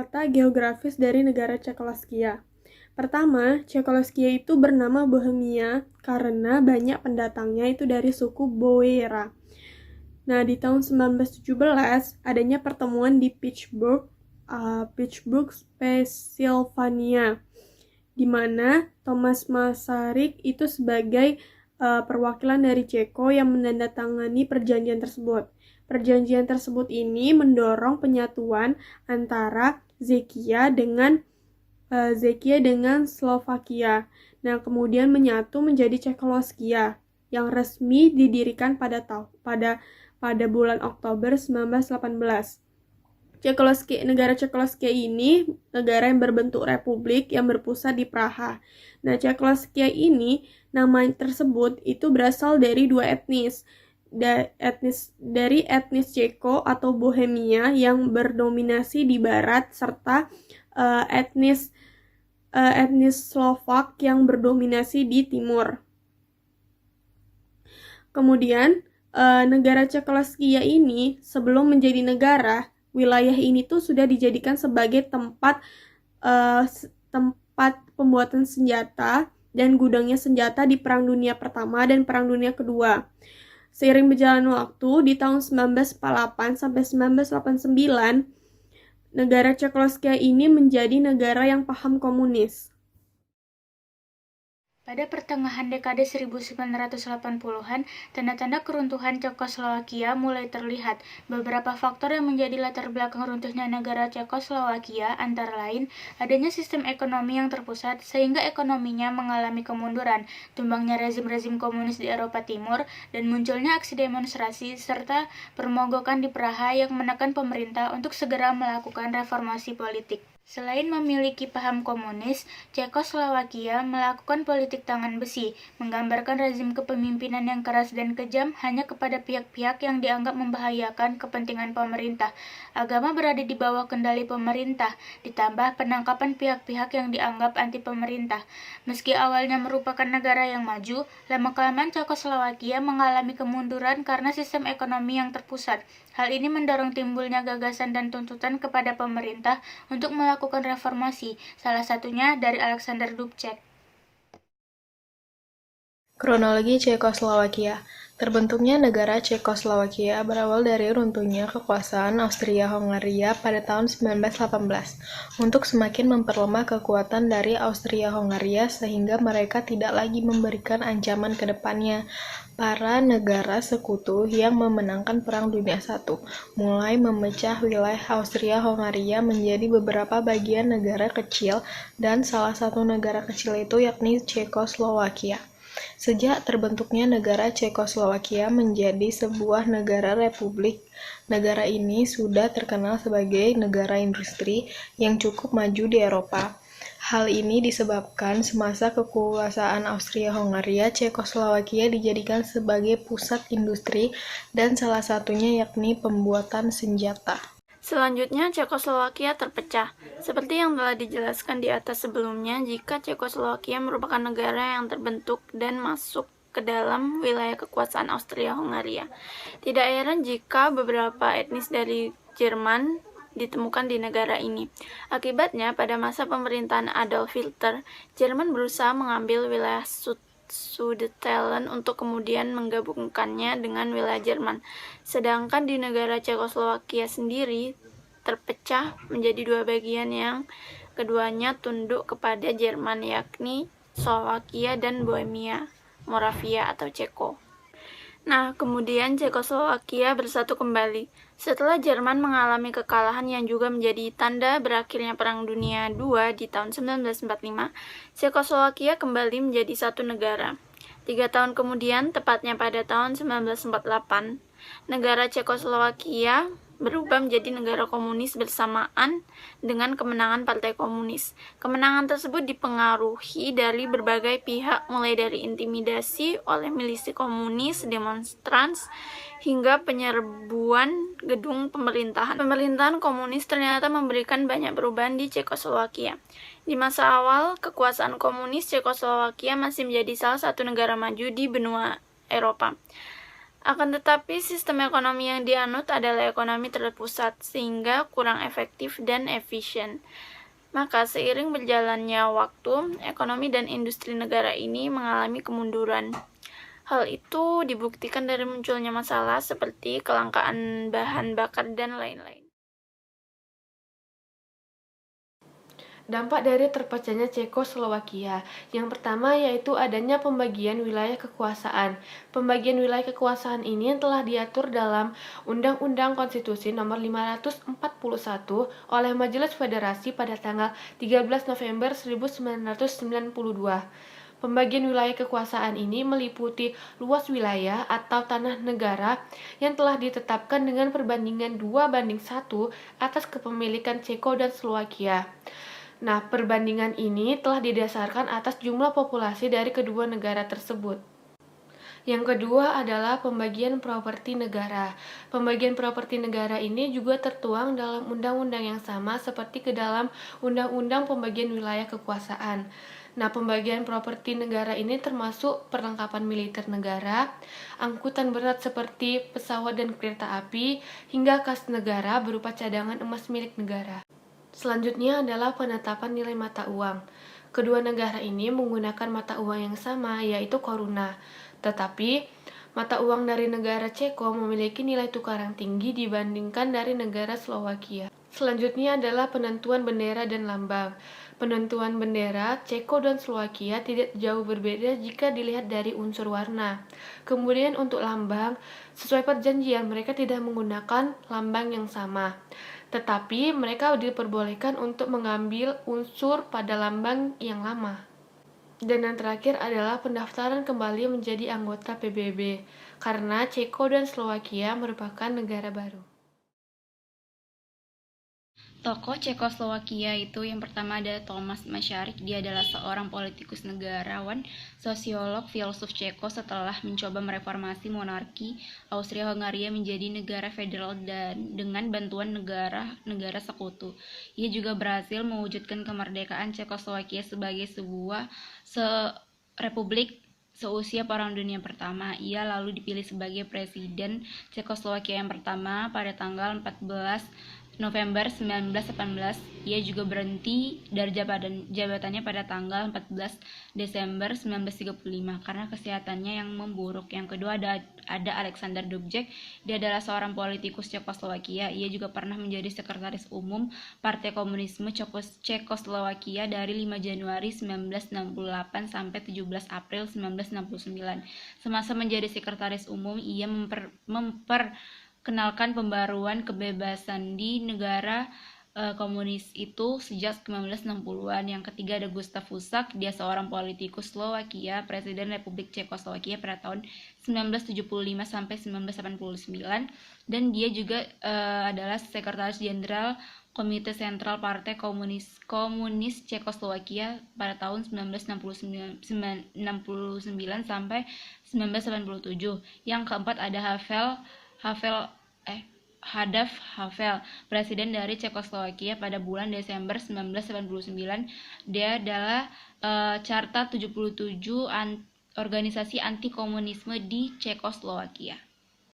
peta geografis dari negara Cekoslowakia. Pertama, Cekoslowakia itu bernama Bohemia karena banyak pendatangnya itu dari suku Boera. Nah, di tahun 1917 adanya pertemuan di Pittsburgh, Pennsylvania, di mana Thomas Masaryk itu sebagai perwakilan dari Ceko yang menandatangani perjanjian tersebut. Perjanjian tersebut ini mendorong penyatuan antara Czekia dengan Slovakia. Nah, kemudian menyatu menjadi Cekoslowakia yang resmi didirikan pada bulan Oktober 1918. Negara Cekoslowakia ini negara yang berbentuk republik yang berpusat di Praha. Nah, Cekoslowakia ini nama tersebut itu berasal dari dua etnis. Dari etnis Ceko atau Bohemia yang berdominasi di barat serta etnis Slovak yang berdominasi di timur. Kemudian negara Cekoslowakia ini sebelum menjadi negara, wilayah ini tuh sudah dijadikan sebagai tempat pembuatan senjata dan gudangnya senjata di Perang Dunia Pertama dan Perang Dunia Kedua. Seiring berjalan waktu, di tahun 1948 sampai 1989, negara Cekoslowakia ini menjadi negara yang paham komunis. Pada pertengahan dekade 1980-an, tanda-tanda keruntuhan Cekoslowakia mulai terlihat. Beberapa faktor yang menjadi latar belakang runtuhnya negara Cekoslowakia antara lain adanya sistem ekonomi yang terpusat sehingga ekonominya mengalami kemunduran, tumbangnya rezim-rezim komunis di Eropa Timur, dan munculnya aksi demonstrasi serta permogokan di Praha yang menekan pemerintah untuk segera melakukan reformasi politik. Selain memiliki paham komunis, Cekoslowakia melakukan politik tangan besi, menggambarkan rezim kepemimpinan yang keras dan kejam hanya kepada pihak-pihak yang dianggap membahayakan kepentingan pemerintah. Agama berada di bawah kendali pemerintah, ditambah penangkapan pihak-pihak yang dianggap anti pemerintah. Meski awalnya merupakan negara yang maju, lama-kelamaan Cekoslowakia mengalami kemunduran karena sistem ekonomi yang terpusat. Hal ini mendorong timbulnya gagasan dan tuntutan kepada pemerintah untuk melakukan reformasi, salah satunya dari Alexander Dubček. Kronologi Cekoslowakia. Terbentuknya negara Cekoslowakia berawal dari runtuhnya kekuasaan Austria-Hongaria pada tahun 1918 untuk semakin memperlemah kekuatan dari Austria-Hongaria sehingga mereka tidak lagi memberikan ancaman ke depannya. Para negara sekutu yang memenangkan Perang Dunia I mulai memecah wilayah Austria-Hongaria menjadi beberapa bagian negara kecil dan salah satu negara kecil itu yakni Cekoslowakia. Sejak terbentuknya negara Cekoslowakia menjadi sebuah negara republik, negara ini sudah terkenal sebagai negara industri yang cukup maju di Eropa. Hal ini disebabkan semasa kekuasaan Austria-Hongaria, Cekoslowakia dijadikan sebagai pusat industri dan salah satunya yakni pembuatan senjata. Selanjutnya, Cekoslowakia terpecah. Seperti yang telah dijelaskan di atas sebelumnya, jika Cekoslowakia merupakan negara yang terbentuk dan masuk ke dalam wilayah kekuasaan Austria-Hongaria. Tidak heran jika beberapa etnis dari Jerman ditemukan di negara ini. Akibatnya, pada masa pemerintahan Adolf Hitler, Jerman berusaha mengambil wilayah Sudeten untuk kemudian menggabungkannya dengan wilayah Jerman. Sedangkan di negara Cekoslowakia sendiri terpecah menjadi dua bagian yang keduanya tunduk kepada Jerman, yakni Slovakia dan Bohemia, Moravia atau Ceko. Nah, kemudian Cekoslowakia bersatu kembali. Setelah Jerman mengalami kekalahan yang juga menjadi tanda berakhirnya Perang Dunia II di tahun 1945, Cekoslowakia kembali menjadi satu negara. 3 tahun kemudian, tepatnya pada tahun 1948, negara Cekoslowakia berubah menjadi negara komunis bersamaan dengan kemenangan Partai Komunis. Kemenangan tersebut dipengaruhi dari berbagai pihak, mulai dari intimidasi oleh milisi komunis, demonstran, hingga penyerbuan gedung pemerintahan. Pemerintahan komunis ternyata memberikan banyak perubahan di Cekoslowakia. Di masa awal kekuasaan komunis, Cekoslowakia masih menjadi salah satu negara maju di benua Eropa. Akan tetapi, sistem ekonomi yang dianut adalah ekonomi terpusat, sehingga kurang efektif dan efisien. Maka, seiring berjalannya waktu, ekonomi dan industri negara ini mengalami kemunduran. Hal itu dibuktikan dari munculnya masalah seperti kelangkaan bahan bakar dan lain-lain. Dampak dari terpecahnya Cekoslowakia. Yang pertama yaitu adanya pembagian wilayah kekuasaan. Pembagian wilayah kekuasaan ini telah diatur dalam Undang-Undang Konstitusi Nomor 541 oleh Majelis Federasi pada tanggal 13 November 1992. Pembagian wilayah kekuasaan ini meliputi luas wilayah atau tanah negara yang telah ditetapkan dengan perbandingan 2:1 atas kepemilikan Ceko dan Slowakia. Nah, perbandingan ini telah didasarkan atas jumlah populasi dari kedua negara tersebut. Yang kedua adalah pembagian properti negara. Pembagian properti negara ini juga tertuang dalam undang-undang yang sama seperti ke dalam Undang-Undang Pembagian Wilayah Kekuasaan. Nah, pembagian properti negara ini termasuk perlengkapan militer negara, angkutan berat seperti pesawat dan kereta api, hingga kas negara berupa cadangan emas milik negara. Selanjutnya adalah penetapan nilai mata uang. Kedua negara ini menggunakan mata uang yang sama, yaitu koruna. Tetapi, mata uang dari negara Ceko memiliki nilai tukar yang tinggi dibandingkan dari negara Slowakia. Selanjutnya adalah penentuan bendera dan lambang. Penentuan bendera Ceko dan Slowakia tidak jauh berbeda jika dilihat dari unsur warna. Kemudian untuk lambang, sesuai perjanjian mereka tidak menggunakan lambang yang sama. Tetapi mereka diperbolehkan untuk mengambil unsur pada lambang yang lama. Dan yang terakhir adalah pendaftaran kembali menjadi anggota PBB, karena Ceko dan Slowakia merupakan negara baru. Tokoh Cekoslowakia itu yang pertama ada Thomas Masaryk. Dia adalah seorang politikus negarawan, sosiolog, filsuf Ceko setelah mencoba mereformasi monarki Austria-Hongaria menjadi negara federal dan dengan bantuan negara sekutu. Ia juga berhasil mewujudkan kemerdekaan Cekoslowakia sebagai sebuah republik seusia Perang Dunia Pertama. Ia lalu dipilih sebagai presiden Cekoslowakia yang pertama pada tanggal 14 November 1918. Ia juga berhenti dari jabatannya pada tanggal 14 Desember 1935 karena kesehatannya yang memburuk. Yang kedua ada Alexander Dubček. Dia adalah seorang politikus Cekoslowakia. Ia juga pernah menjadi sekretaris umum Partai Komunisme Cekoslowakia dari 5 Januari 1968 sampai 17 April 1969. Semasa menjadi sekretaris umum, ia memperkenalkan pembaruan kebebasan di negara komunis itu sejak 1960-an. Yang ketiga ada Gustav Husak. Dia seorang politikus Slowakia, Presiden Republik Cekoslowakia pada tahun 1975 sampai 1989, dan dia juga adalah sekretaris jenderal Komite Sentral Partai Komunis Cekoslowakia pada tahun 1969 sampai 1987. Yang keempat ada Václav Havel, presiden dari Cekoslowakia pada bulan Desember 1989. Dia adalah Carta 77 organisasi anti komunisme di Cekoslowakia.